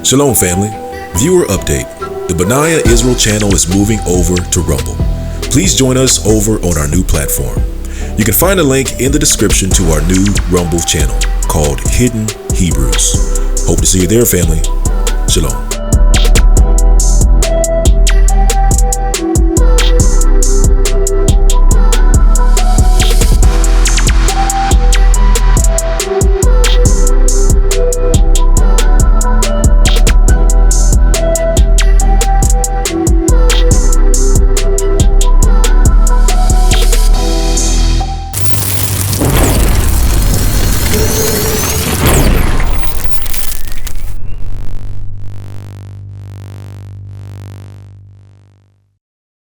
Shalom family, viewer update. The Benaiah Israel channel is moving over to Rumble. Please join us over on our new platform. You can find a link in the description to our new Rumble channel called Hidden Hebrews. Hope to see you there, family. Shalom.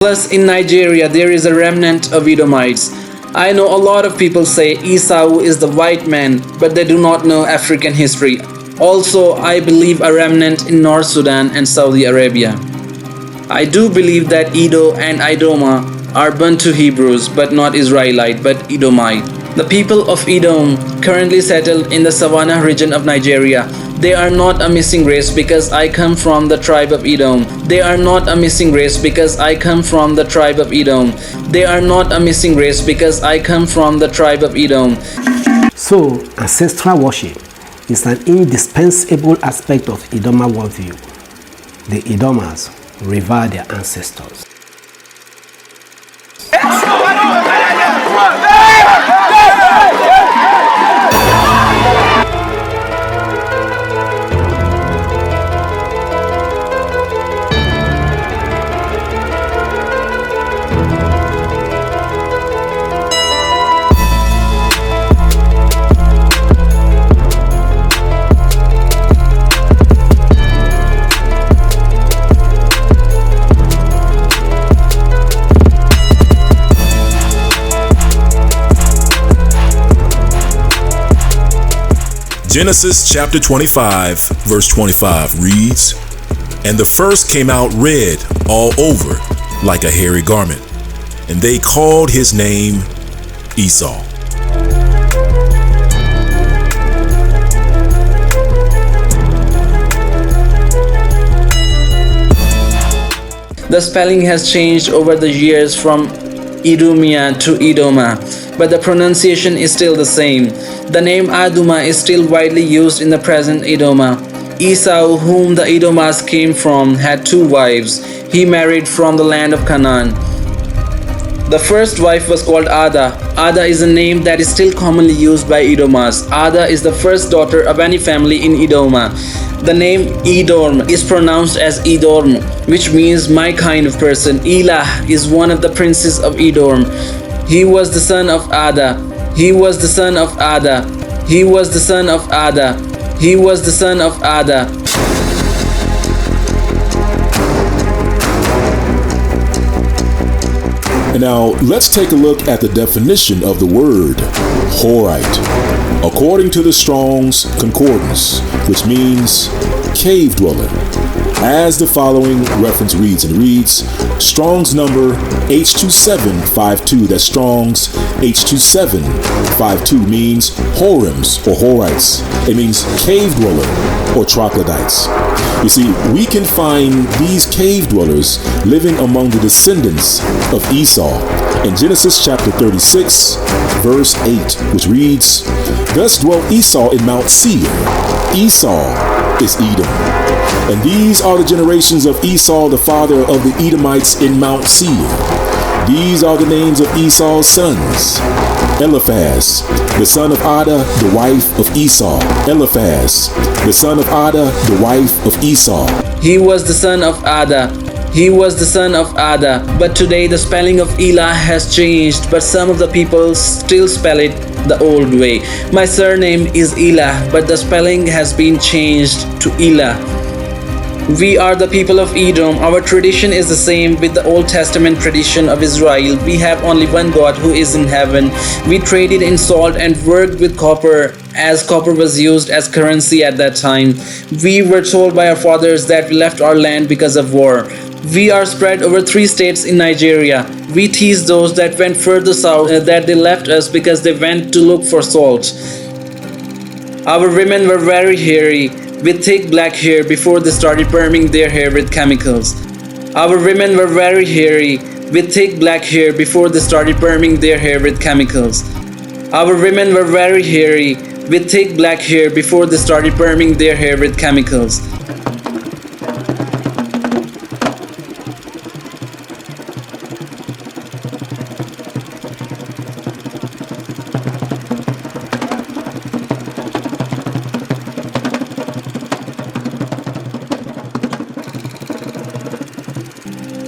Plus, in Nigeria, there is a remnant of Edomites. I know a lot of people say Esau is the white man, but they do not know African history. Also, I believe a remnant in North Sudan and Saudi Arabia. I do believe that Edo and Idoma are Bantu Hebrews, but not Israelite, but Edomite. The people of Edom currently settled in the Savannah region of Nigeria. They are not a missing race because I come from the tribe of Edom. They are not a missing race because I come from the tribe of Edom. They are not a missing race because I come from the tribe of Edom. So, ancestral worship is an indispensable aspect of Edoma worldview. The Edomas revere their ancestors. Genesis chapter 25, verse 25 reads, "And the first came out red all over, like a hairy garment, and they called his name Esau." The spelling has changed over the years from Idumea to Edoma, but the pronunciation is still the same. The name Aduma is still widely used in the present Edoma. Esau, whom the Edomas came from, had two wives. He married from the land of Canaan. The first wife was called Ada. Ada is a name that is still commonly used by Edomas. Ada is the first daughter of any family in Edoma. The name Edom is pronounced as Edom, which means my kind of person. Elah is one of the princes of Edom. He was the son of Ada. He was the son of Ada. He was the son of Ada. He was the son of Ada. And now let's take a look at the definition of the word Horite. According to the Strong's Concordance, which means cave dweller, as the following reference reads, and reads Strong's number H2752. That's Strong's H2752 means Horims or Horites. It means cave dweller or troglodytes. You see, we can find these cave dwellers living among the descendants of Esau in Genesis chapter 36, verse 8, which reads, "Thus dwelt Esau in Mount Seir." Esau is Edom. And these are the generations of Esau, the father of the Edomites in Mount Seir. These are the names of Esau's sons. Eliphaz, the son of Ada, the wife of Esau. Eliphaz, the son of Ada, the wife of Esau. He was the son of Ada. He was the son of Ada. But today the spelling of Elah has changed, but some of the people still spell it the old way. My surname is Elah, but the spelling has been changed to Elah. We are the people of Edom. Our tradition is the same with the Old Testament tradition of Israel. We have only one God who is in heaven. We traded in salt and worked with copper, as copper was used as currency at that time. We were told by our fathers that we left our land because of war. We are spread over 3 states in Nigeria. We tease those that went further south that they left us because they went to look for salt. Our women were very hairy. with thick black hair before they started perming their hair with chemicals. Our women were very hairy with thick black hair before they started perming their hair with chemicals. Our women were very hairy with thick black hair before they started perming their hair with chemicals.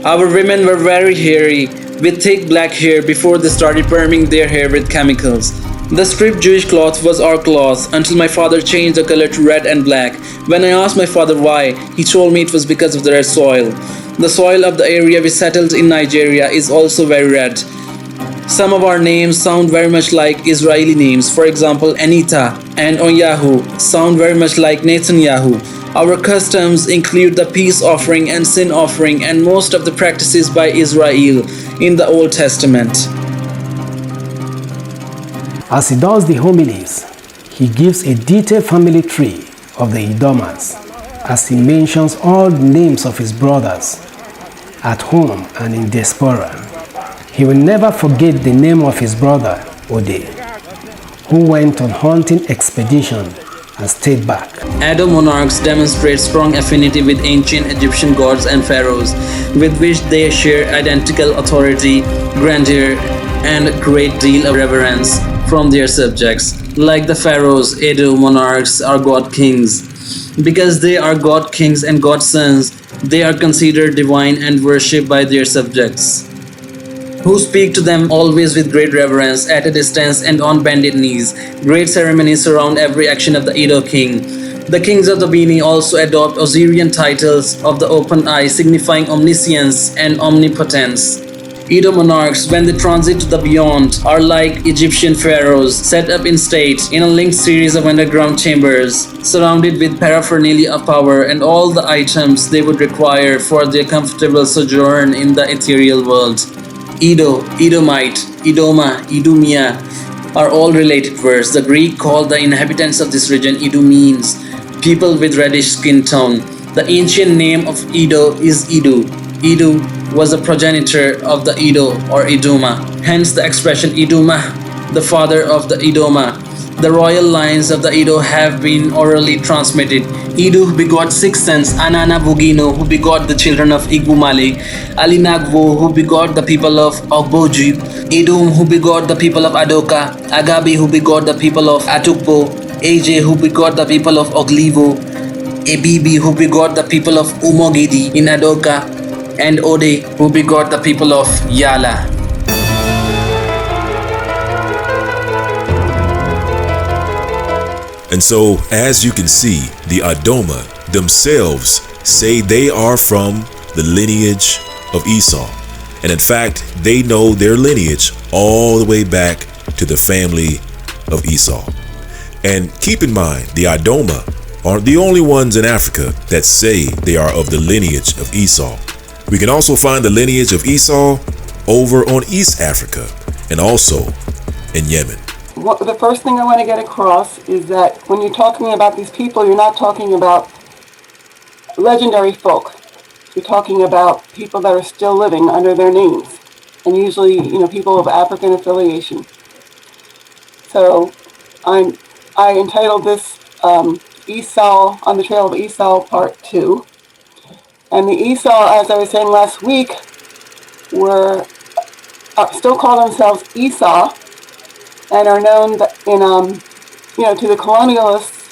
Our women were very hairy with thick black hair before they started perming their hair with chemicals. The striped Jewish cloth was our cloth until my father changed the color to red and black. When I asked my father why, he told me it was because of the red soil. The soil of the area we settled in Nigeria is also very red. Some of our names sound very much like Israeli names. For example, Anita and Onyahu sound very much like Netanyahu. Our customs include the peace offering and sin offering and most of the practices by Israel in the Old Testament. As he does the homilies, he gives a detailed family tree of the Edomites as he mentions all the names of his brothers at home and in diaspora. He will never forget the name of his brother, Ode, who went on hunting expedition and stayed back. Edo monarchs demonstrate strong affinity with ancient Egyptian gods and pharaohs, with which they share identical authority, grandeur, and a great deal of reverence from their subjects. Like the pharaohs, Edo monarchs are god kings. Because they are god kings and god sons, they are considered divine and worshipped by their subjects, who speak to them always with great reverence, at a distance and on bended knees. Great ceremonies surround every action of the Edo king. The kings of the Bini also adopt Osirian titles of the open eye, signifying omniscience and omnipotence. Edo monarchs, when they transit to the beyond, are like Egyptian pharaohs, set up in state in a linked series of underground chambers, surrounded with paraphernalia of power and all the items they would require for their comfortable sojourn in the ethereal world. Edo, Edomite, Edoma, Idumea are all related words. The Greek called the inhabitants of this region Idumeans, people with reddish skin tone. The ancient name of Edo is Idu. Idu was a progenitor of the Edo or Iduma, hence the expression Iduma, the father of the Idoma. The royal lines of the Edo have been orally transmitted. Idu begot 6 sons, Anana Bugino, who begot the children of Igumale, Alinagvo, who begot the people of Ogboju, Idum, who begot the people of Adoka, Agabi, who begot the people of Atukbo, AJ, who begot the people of Oglivo, Ebibi, who begot the people of Umogidi in Adoka, and Ode, who begot the people of Yala. And so, as you can see, the Adoma themselves say they are from the lineage of Esau. And in fact, they know their lineage all the way back to the family of Esau. And keep in mind, the Adoma aren't the only ones in Africa that say they are of the lineage of Esau. We can also find the lineage of Esau over on East Africa and also in Yemen. Well, the first thing I want to get across is that when you're talking about these people, you're not talking about legendary folk. You're talking about people that are still living under their names, and usually, people of African affiliation. So, I entitled this Esau, On the Trail of Esau, Part 2. And the Esau, as I was saying last week, were still call themselves Esau, and are known to the colonialists,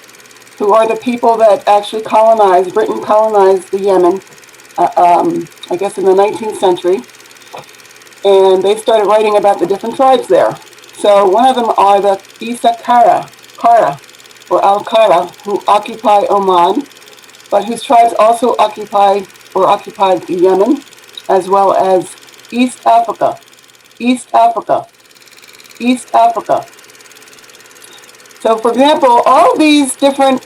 who are the people that actually Britain colonized the Yemen, I guess in the 19th century. And they started writing about the different tribes there. So one of them are the Isa Kara, Al-Kara, who occupy Oman, but whose tribes also occupied the Yemen, as well as East Africa. So, for example, all these different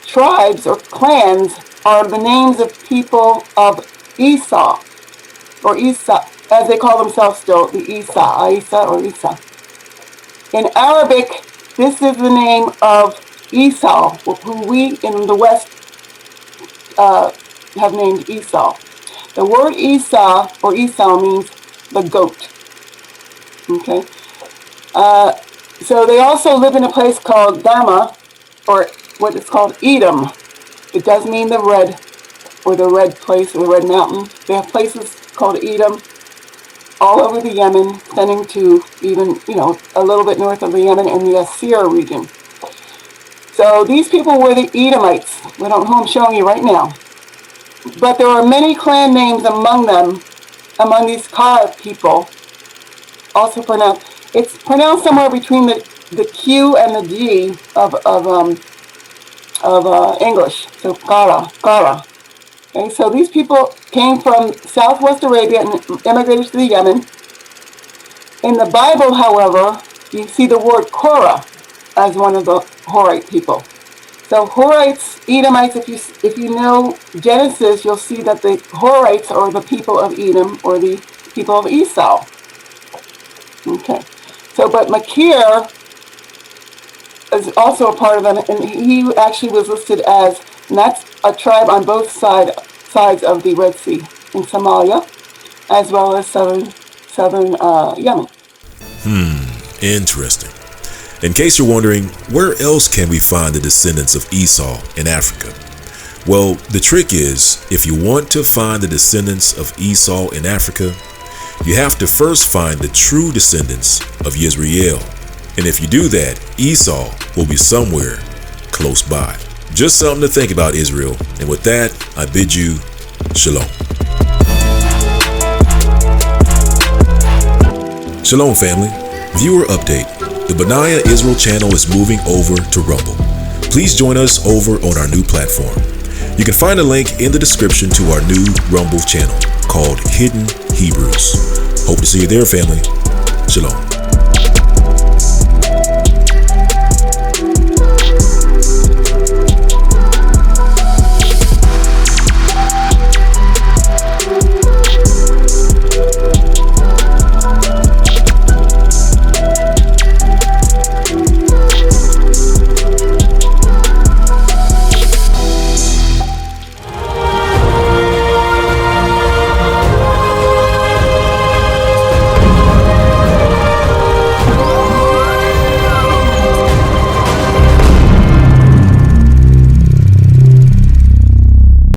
tribes or clans are the names of people of Esau, or Isa, as they call themselves still, the Isa or Isa. In Arabic, this is the name of Esau, who we in the West have named Esau. The word Esau or Esau means the goat. Okay. So they also live in a place called Dama, or what is called Edom. It does mean the red, or the red place, or the red mountain. They have places called Edom all over the Yemen, extending to even, a little bit north of the Yemen in the Asir region. So these people were the Edomites, who I'm showing you right now. But there are many clan names among them, among these Kara people, also pronounced. It's pronounced somewhere between the Q and the G of English. So Kara. Okay, so these people came from Southwest Arabia and immigrated to the Yemen. In the Bible, however, you see the word Korah as one of the Horite people. So Horites, Edomites, if you know Genesis, you'll see that the Horites are the people of Edom, or the people of Esau. Okay. So, but Makir is also a part of them, and he actually was listed as, and that's a tribe on both sides of the Red Sea in Somalia, as well as southern Yemen. Interesting. In case you're wondering, where else can we find the descendants of Esau in Africa? Well, the trick is, if you want to find the descendants of Esau in Africa, you have to first find the true descendants of Yisrael. And if you do that, Esau will be somewhere close by. Just something to think about, Israel. And with that, I bid you shalom. Shalom, family. Viewer update. The Benaiah Israel channel is moving over to Rumble. Please join us over on our new platform. You can find a link in the description to our new Rumble channel called Hidden Hebrews. Hope to see you there, family. Shalom.